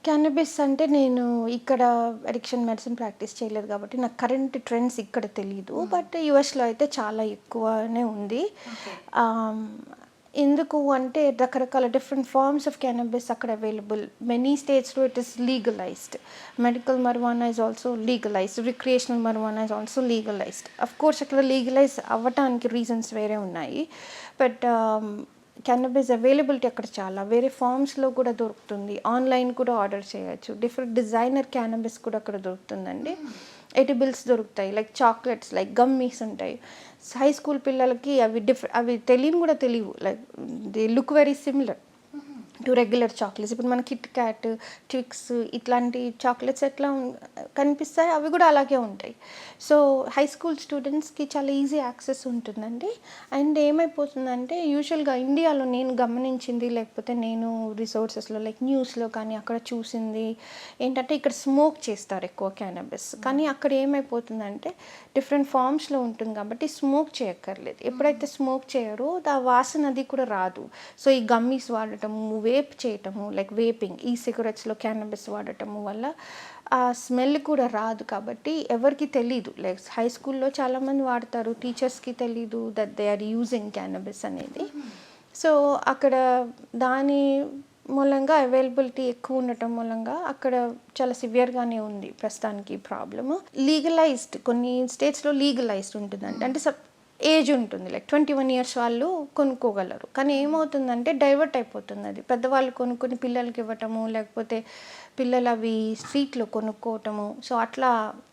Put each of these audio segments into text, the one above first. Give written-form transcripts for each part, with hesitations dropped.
Cannabis అంటే నేను ఇక్కడ అడిక్షన్ మెడిసిన్ ప్రాక్టీస్ చేయలేదు కాబట్టి నాకు కరెంట్ ట్రెండ్స్ ఇక్కడ తెలీదు. బట్ యూఎస్‌లో అయితే చాలా ఎక్కువనే ఉంది. ఓకే. ఆహ్, ఎందుకు అంటే రకరకాల డిఫరెంట్ ఫార్మ్స్ ఆఫ్ క్యానబిస్ అక్కడ అవైలబుల్. మెనీ స్టేట్స్‌లో it is legalised. Medical marijuana is also legalised. Recreational marijuana is also legalised. Of course అక్కడ లీగలైజ్ అవ్వటానికి రీజన్స్ వేరే ఉన్నాయి. బట్ క్యానబిస్ అవైలబిలిటీ అక్కడ చాలా వేరే ఫార్మ్స్లో కూడా దొరుకుతుంది. ఆన్లైన్ కూడా ఆర్డర్ చేయొచ్చు. డిఫరెంట్ డిజైనర్ క్యానబిస్ కూడా అక్కడ దొరుకుతుందండి. ఎడిబుల్స్ దొరుకుతాయి, లైక్ చాక్లెట్స్, లైక్ గమ్మీస్ ఉంటాయి. హై స్కూల్ పిల్లలకి అవి తెలియని కూడా తెలియవు. Like they look very similar to regular chocolates. ఇప్పుడు మన కిట్ క్యాట్, ట్విక్స్ ఇట్లాంటి చాక్లెట్స్ ఎట్లా కనిపిస్తాయి అవి కూడా అలాగే ఉంటాయి. సో హై స్కూల్ స్టూడెంట్స్కి చాలా ఈజీ యాక్సెస్ ఉంటుందండి. అండ్ ఏమైపోతుందంటే యూజువల్గా ఇండియాలో నేను గమనించింది, లేకపోతే నేను రిసోర్సెస్లో లైక్ న్యూస్లో కానీ అక్కడ చూసింది ఏంటంటే ఇక్కడ స్మోక్ చేస్తారు ఎక్కువ క్యానబిస్. కానీ అక్కడ ఏమైపోతుందంటే డిఫరెంట్ ఫార్మ్స్లో ఉంటుంది కాబట్టి స్మోక్ చేయక్కర్లేదు. ఎప్పుడైతే స్మోక్ చేయరో ఆ వాసన అది కూడా రాదు. సో ఈ గమ్మీస్ వాడటము, వేప్ చేయటము, లైక్ వేపింగ్, ఈ సిగరెట్స్లో క్యానబిస్ వాడటము వల్ల ఆ స్మెల్ కూడా రాదు. కాబట్టి ఎవరికి తెలీదు. లైక్ హై స్కూల్లో చాలామంది వాడతారు, టీచర్స్కి తెలీదు that they are using cannabis అనేది. సో అక్కడ దాని మూలంగా అవైలబిలిటీ ఎక్కువ ఉండటం మూలంగా అక్కడ చాలా సివియర్గానే ఉంది ప్రస్తుతానికి ప్రాబ్లము. లీగలైజ్డ్ కొన్ని స్టేట్స్లో లీగలైజ్డ్ ఉంటుందండి. అంటే ఏజ్ ఉంటుంది, లైక్ 21 ఇయర్స్ వాళ్ళు కొనుక్కోగలరు. కానీ ఏమవుతుందంటే డైవర్ట్ అయిపోతుంది అది. పెద్దవాళ్ళు కొనుక్కొని పిల్లలకి ఇవ్వటము, లేకపోతే పిల్లలు అవి స్ట్రీట్లో కొనుక్కోవటము. సో అట్లా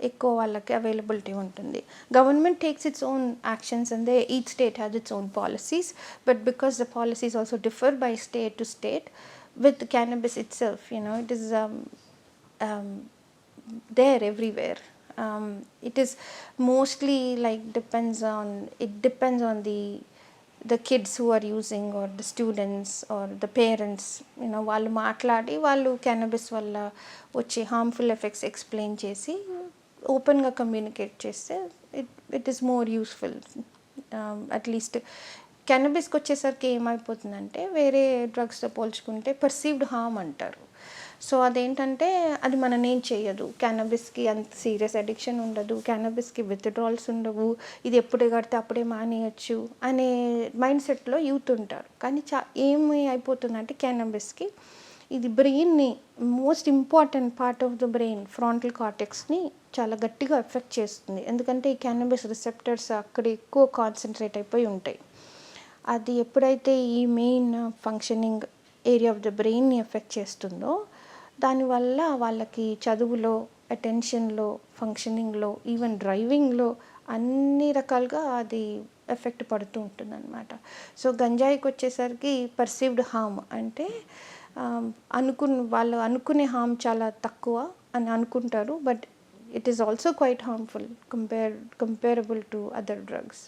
ఎక్కువ వాళ్ళకి అవైలబిలిటీ ఉంటుంది. Government takes its own actions and each state has its own policies. But because the policies also differ by state to state with cannabis itself, it is there everywhere. It is mostly like depends on the kids who are using, or the students, or the parents. వాళ్ళు మాట్లాడి వాళ్ళు cannabis వల్ల వచ్చే harmful effects explain చేసి ఓపెన్గా communicate చేస్తే it is more useful. At least క్యానబిస్కి వచ్చేసరికి ఏమైపోతుందంటే వేరే డ్రగ్స్తో పోల్చుకుంటే పర్సీవ్డ్ హార్మ్ అంటారు. సో అదేంటంటే అది మననేం చేయదు. క్యానబిస్కి అంత సీరియస్ అడిక్షన్ ఉండదు, క్యానబిస్కి విత్డ్రాల్స్ ఉండవు, ఇది ఎప్పుడే కడితే అప్పుడే మానేయచ్చు అనే మైండ్ సెట్లో యూత్ ఉంటారు. కానీ ఏమి అయిపోతుందంటే క్యానబిస్కి ఇది బ్రెయిన్ని, most important part of the brain, frontal కార్టెక్స్ని చాలా గట్టిగా ఎఫెక్ట్ చేస్తుంది. ఎందుకంటే ఈ క్యానబిస్ రిసెప్టర్స్ అక్కడ ఎక్కువ కాన్సన్ట్రేట్ అయిపోయి ఉంటాయి. అది ఎప్పుడైతే ఈ main functioning area of the బ్రెయిన్ని ఎఫెక్ట్ చేస్తుందో దానివల్ల వాళ్ళకి చదువులో, అటెన్షన్లో, ఫంక్షనింగ్లో, ఈవెన్ డ్రైవింగ్లో అన్ని రకాలుగా అది ఎఫెక్ట్ పడుతూ ఉంటుందన్నమాట. సో గంజాయికి వచ్చేసరికి పర్సీవ్డ్ హార్మ్ అంటే వాళ్ళు అనుకునే హార్మ్ చాలా తక్కువ అని అనుకుంటారు. But it is also quite harmful comparable to other drugs.